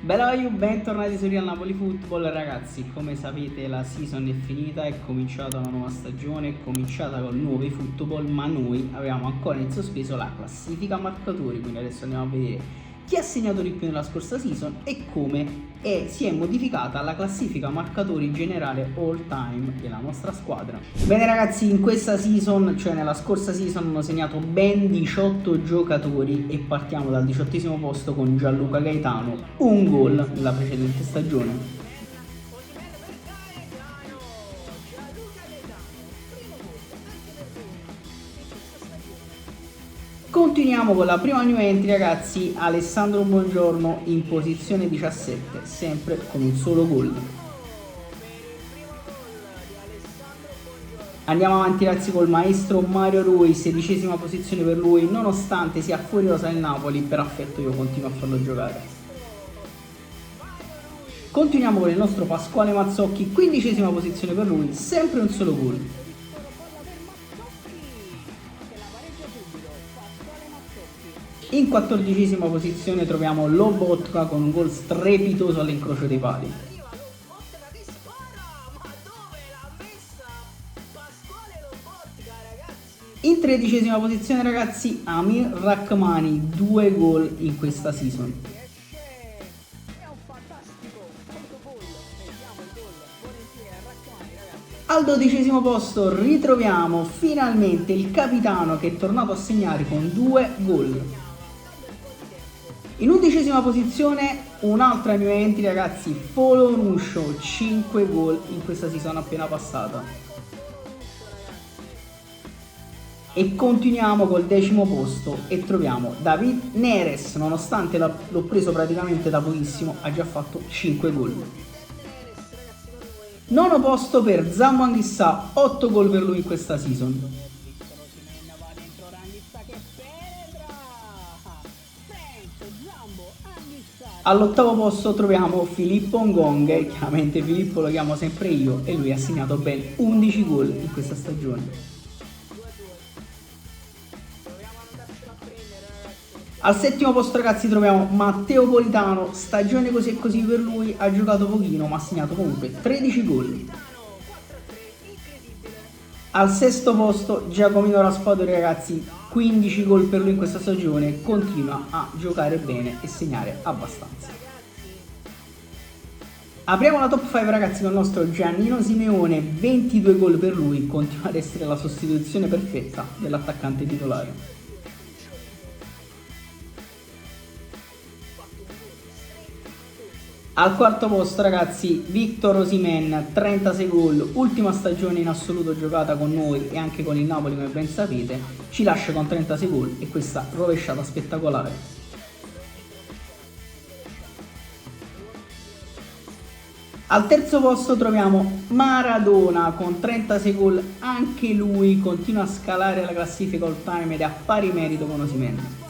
Bella you, bentornati su Real Napoli Football. Ragazzi, come sapete la season è finita, è cominciata una nuova stagione, è cominciata con nuovi football, ma noi avevamo ancora in sospeso la classifica marcatori, quindi adesso andiamo a vedere chi ha segnato di più nella scorsa season e come si è modificata la classifica marcatori generale all time della nostra squadra. Bene ragazzi, in questa season, cioè nella scorsa season, hanno segnato ben 18 giocatori e partiamo dal 18° posto con Gianluca Gaetano, un gol nella precedente stagione. Continuiamo con la prima new entry ragazzi, Alessandro Buongiorno in posizione 17, sempre con un solo gol. Andiamo avanti ragazzi col maestro Mario Rui, 16ª posizione per lui, nonostante sia fuori rosa il Napoli, per affetto io continuo a farlo giocare. Continuiamo con il nostro Pasquale Mazzocchi, 15ª posizione per lui, sempre un solo gol. In 14ª posizione troviamo Lobotka con un gol strepitoso all'incrocio dei pali. In 13ª posizione ragazzi Amir Rrahmani, 2 gol in questa season. Al 12° posto ritroviamo finalmente il capitano che è tornato a segnare con 2 gol. In 11ª posizione un'altra new entry ragazzi, Folonuscio, 5 gol in questa season appena passata. E continuiamo col 10° posto e troviamo David Neres, nonostante l'ho preso praticamente da pochissimo, ha già fatto 5 gol. 9° posto per Zambo Anguissà, 8 gol per lui in questa season. All'8° posto troviamo Filippo Ngong, chiaramente Filippo lo chiamo sempre io, e lui ha segnato ben 11 gol in questa stagione. Al 7° posto ragazzi troviamo Matteo Politano, stagione così e così per lui, ha giocato pochino ma ha segnato comunque 13 gol. Al 6° posto Giacomino Raspadori ragazzi, 15 gol per lui in questa stagione, continua a giocare bene e segnare abbastanza. Apriamo la top 5 ragazzi con il nostro Giannino Simeone, 22 gol per lui, continua ad essere la sostituzione perfetta dell'attaccante titolare. Al 4° posto ragazzi Victor Osimhen, 36 gol, ultima stagione in assoluto giocata con noi e anche con il Napoli come ben sapete, ci lascia con 36 gol e questa rovesciata spettacolare. Al 3° posto troviamo Maradona con 36 gol, anche lui continua a scalare la classifica all time ed è a pari merito con Osimhen.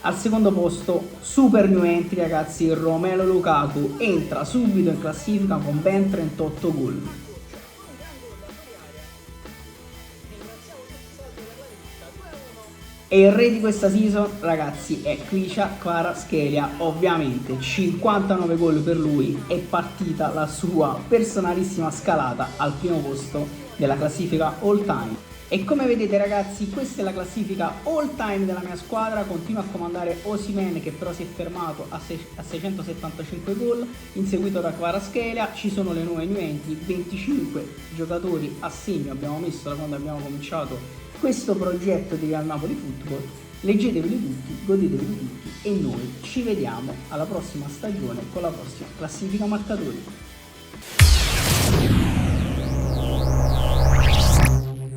Al 2° posto, super new entry ragazzi, Romelu Lukaku entra subito in classifica con ben 38 gol. E il re di questa season ragazzi è Khvicha Kvaratskhelia, ovviamente 59 gol per lui, è partita la sua personalissima scalata al primo posto della classifica all time. E come vedete ragazzi, questa è la classifica all time della mia squadra, continua a comandare Osimhen che però si è fermato a 675 gol, inseguito da Kvaratskhelia. Ci sono le nuove new entry, 25 giocatori a segno abbiamo messo da quando abbiamo cominciato questo progetto di Real Napoli Football. Leggeteveli tutti, godeteveli tutti e noi ci vediamo alla prossima stagione con la prossima classifica marcatori.